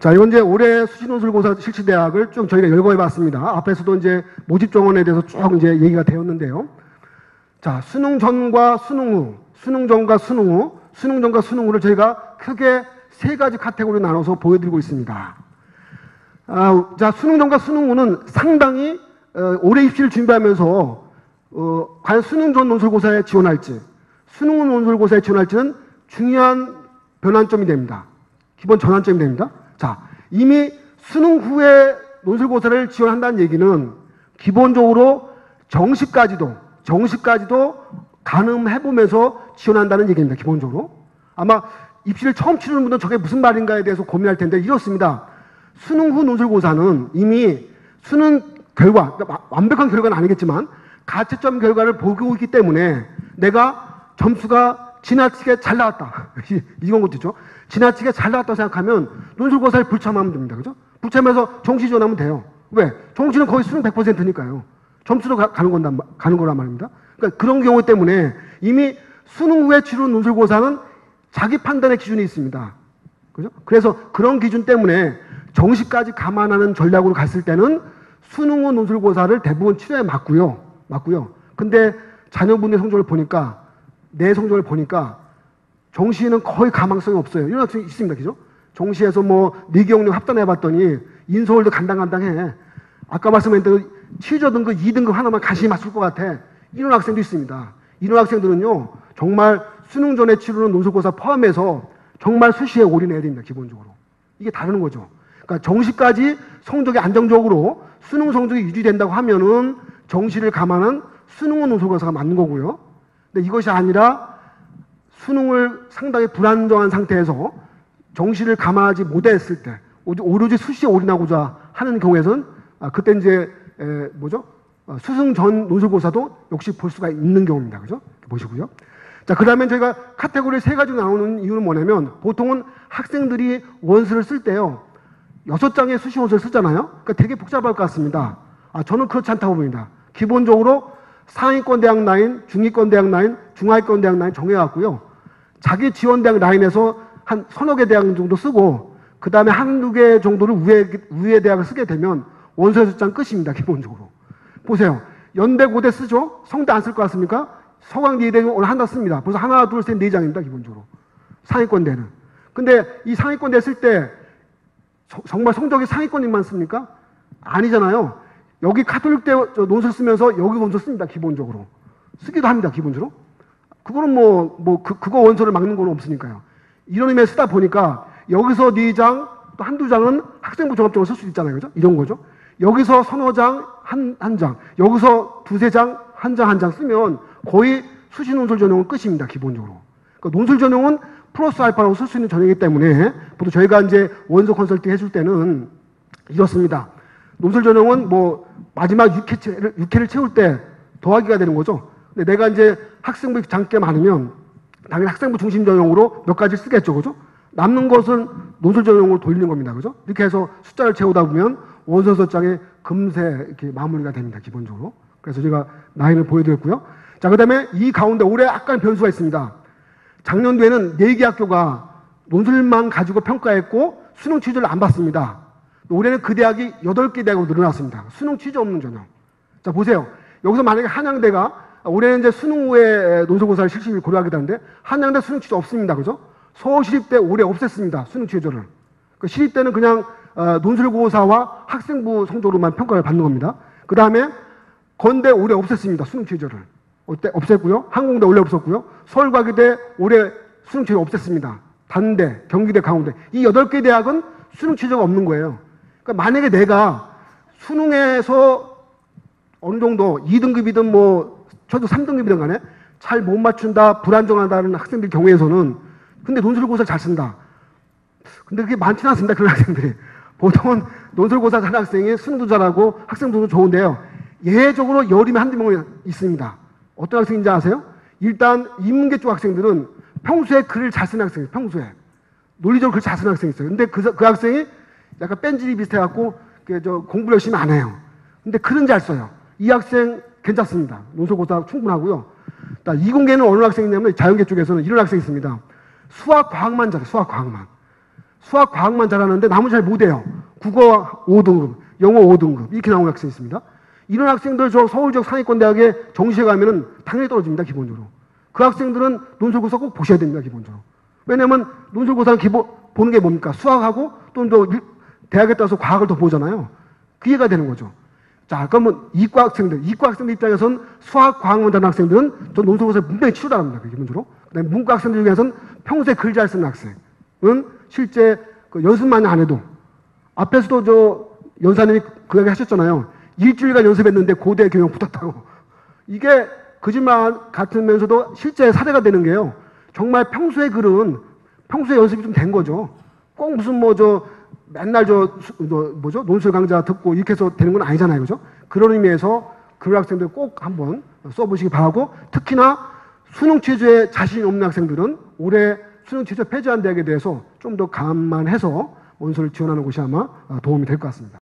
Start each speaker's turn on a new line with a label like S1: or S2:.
S1: 자, 이건 이제 올해 수시논술고사 실시대학을 좀 저희가 열거해 봤습니다. 앞에서도 이제 모집 정원에 대해서 쭉 이제 얘기가 되었는데요. 자, 수능 전과 수능 후, 수능 전과 수능 후, 수능 전과 수능 후를 저희가 크게 세 가지 카테고리로 나눠서 보여드리고 있습니다. 자, 수능 전과 수능 후는 상당히 올해 입시를 준비하면서 과연 수능 전 논술고사에 지원할지, 수능 후 논술고사에 지원할지는 중요한 변환점이 됩니다. 기본 전환점이 됩니다. 자, 이미 수능 후에 논술고사를 지원한다는 얘기는 기본적으로 정시까지도 가늠해보면서 지원한다는 얘기입니다. 기본적으로. 아마 입시를 처음 치르는 분들은 저게 무슨 말인가에 대해서 고민할 텐데 이렇습니다. 수능 후 논술고사는 이미 수능 결과, 그러니까 완벽한 결과는 아니겠지만 가채점 결과를 보고 있기 때문에 내가 점수가 지나치게 잘 나왔다. 이건 것이죠. 지나치게 잘 나왔다고 생각하면 논술고사를 불참하면 됩니다. 그죠? 불참해서 정시 지원하면 돼요. 왜? 정시는 거의 수능 100%니까요. 점수로 가는 거란 말입니다. 그러니까 그런 경우 때문에 이미 수능 후에 치르는 논술고사는 자기 판단의 기준이 있습니다. 그죠? 그래서 그런 기준 때문에 정시까지 감안하는 전략으로 갔을 때는 수능 후 논술고사를 대부분 치료에 맞고요. 근데 자녀분의 성적을 보니까, 내 성적을 보니까 정시는 거의 가망성이 없어요. 이런 학생이 있습니다. 그죠? 정시에서 뭐 리기영역 합산해봤더니 인서울도 간당간당해. 아까 말씀드린 취저 등급 2등급 하나만 간신히 맞출 것 같아. 이런 학생도 있습니다. 이런 학생들은요, 정말 수능 전에 치르는 논술고사 포함해서 정말 수시에 올인해야 됩니다. 기본적으로. 이게 다른 거죠. 그러니까 정시까지 성적이 안정적으로 수능 성적이 유지된다고 하면은 정시를 감안한 수능 후 논술고사가 맞는 거고요. 근데 이것이 아니라 수능을 상당히 불안정한 상태에서 정시를 감안하지 못했을 때 오로지 수시에 올인하고자 하는 경우에는 그때 이제 수능 전 논술고사도 역시 볼 수가 있는 경우입니다. 그죠? 보시고요. 자, 그 다음에 저희가 카테고리 세 가지로 나오는 이유는 뭐냐면 보통은 학생들이 원서를 쓸 때요 6장의 수시 원서를 쓰잖아요. 그러니까 되게 복잡할 것 같습니다. 저는 그렇지 않다고 봅니다. 기본적으로 상위권 대학 라인, 중위권 대학 라인, 중하위권 대학 라인 정해갖고요. 자기 지원 대학 라인에서 한 서너 개 대학 정도 쓰고 그 다음에 한두 개 정도를 우회 대학을 쓰게 되면 원서 6장 끝입니다. 기본적으로. 보세요. 연대 고대 쓰죠? 성대 안 쓸 것 같습니까? 서강대 이대 오늘 하나 씁니다. 벌써 하나, 둘, 셋, 4장입니다. 기본적으로. 상위권대는. 근데 이 상위권대 쓸 때 정말 성적이 상위권인만 씁니까? 아니잖아요. 여기 카톨릭대 논술 쓰면서 여기 원서 씁니다. 기본적으로. 쓰기도 합니다. 기본적으로. 그거는 그거 원서를 막는 건 없으니까요. 이런 의미에서 쓰다 보니까 여기서 4장, 또 한두 장은 학생부 종합적으로 쓸 수 있잖아요. 그죠? 이런 거죠. 여기서 서너 장, 한 장, 여기서 두세 장, 한 장 쓰면 거의 수시 논술 전형은 끝입니다. 기본적으로. 그러니까 논술 전형은 플러스 알파라고 쓸 수 있는 전형이기 때문에 보통 저희가 이제 원서 컨설팅 해줄 때는 이렇습니다. 논술 전형은 마지막 6회를 채울 때 더하기가 되는 거죠. 근데 내가 이제 학생부 장게 많으면 당연히 학생부 중심 전형으로 몇 가지 쓰겠죠. 그죠? 남는 것은 논술 전형으로 돌리는 겁니다. 그죠? 이렇게 해서 숫자를 채우다 보면 원서 설정에 금세 이렇게 마무리가 됩니다. 기본적으로. 그래서 제가 라인을 보여드렸고요. 자, 그 다음에 이 가운데 올해 약간 변수가 있습니다. 작년도에는 4개 학교가 논술만 가지고 평가했고 수능 취지를 안 봤습니다. 올해는 그 대학이 8개 대학으로 늘어났습니다. 수능 취지 없는 전형. 자, 보세요. 여기서 만약에 한양대가 올해는 이제 수능 후에 논술고사를 실시를 고려하게 되는데 한양대 수능 취지 없습니다. 그죠? 서울시립대 올해 없앴습니다. 수능 취지를. 그 시립대는 그냥 논술고사와 학생부 성적으로만 평가를 받는 겁니다. 그 다음에 건대 올해 없앴습니다. 수능 취지를. 없앴고요. 항공대 올해 없었고요. 서울과기대 올해 수능 취지를 없앴습니다. 단대, 경기대, 강원대. 이 8개 대학은 수능 취지가 없는 거예요. 그러니까 만약에 내가 수능에서 어느 정도 2등급이든 저도 3등급이든 간에 잘 못 맞춘다, 불안정하다는 학생들 경우에서는 근데 논술고사 잘 쓴다. 근데 그게 많지는 않습니다. 그런 학생들이. 보통은 논술고사 잘하는 학생이 수능도 잘하고 학생도 좋은데요. 예외적으로 여림에 한두 명 있습니다. 어떤 학생인지 아세요? 일단 인문계 쪽 학생들은 평소에 글을 잘 쓰는 학생이에요. 평소에. 논리적으로 글 잘 쓰는 학생이 있어요. 근데 그 학생이 약간 뺀질이 비슷해갖고 공부를 열심히 안 해요. 근데 글은 잘 써요. 이 학생 괜찮습니다. 논술고사 충분하고요. 이공계는 어느 학생이냐면 자연계 쪽에서는 이런 학생이 있습니다. 수학, 과학만 잘해요. 수학, 과학만. 수학, 과학만 잘하는데 나머지 잘 못해요. 국어 5등급, 영어 5등급 이렇게 나오는 학생이 있습니다. 이런 학생들 저 서울 지역 상위권 대학에 정시에 가면은 당연히 떨어집니다. 기본적으로. 그 학생들은 논술고사 꼭 보셔야 됩니다. 기본적으로. 왜냐하면 논술고사는 보는 게 뭡니까? 수학하고 또는 또 대학에 따라서 과학을 더 보잖아요. 그 이해가 되는 거죠. 자, 그러면 이과 학생들 입장에서는 수학, 과학만 잘하는 학생들은 저 논술고사를 분명히 치료당합니다. 기본적으로. 그다음에 문과 학생들 중에서는 평소에 글 잘 쓰는 학생은 실제 그 연습만 안 해도 앞에서도 저 연사님이 그 얘기 하셨잖아요. 일주일간 연습했는데 고대 교양 붙었다고. 이게 거짓말 같으면서도 실제 사례가 되는 게요. 정말 평소에 글은 평소에 연습이 좀 된 거죠. 꼭 무슨 맨날 논술 강좌 듣고 이렇게 해서 되는 건 아니잖아요. 그죠? 그런 의미에서 그 학생들 꼭 한번 써보시기 바라고, 특히나 수능 취지에 자신이 없는 학생들은 올해 수능 취지에 폐지한 대학에 대해서 좀 더 감안해서 원서를 지원하는 것이 아마 도움이 될 것 같습니다.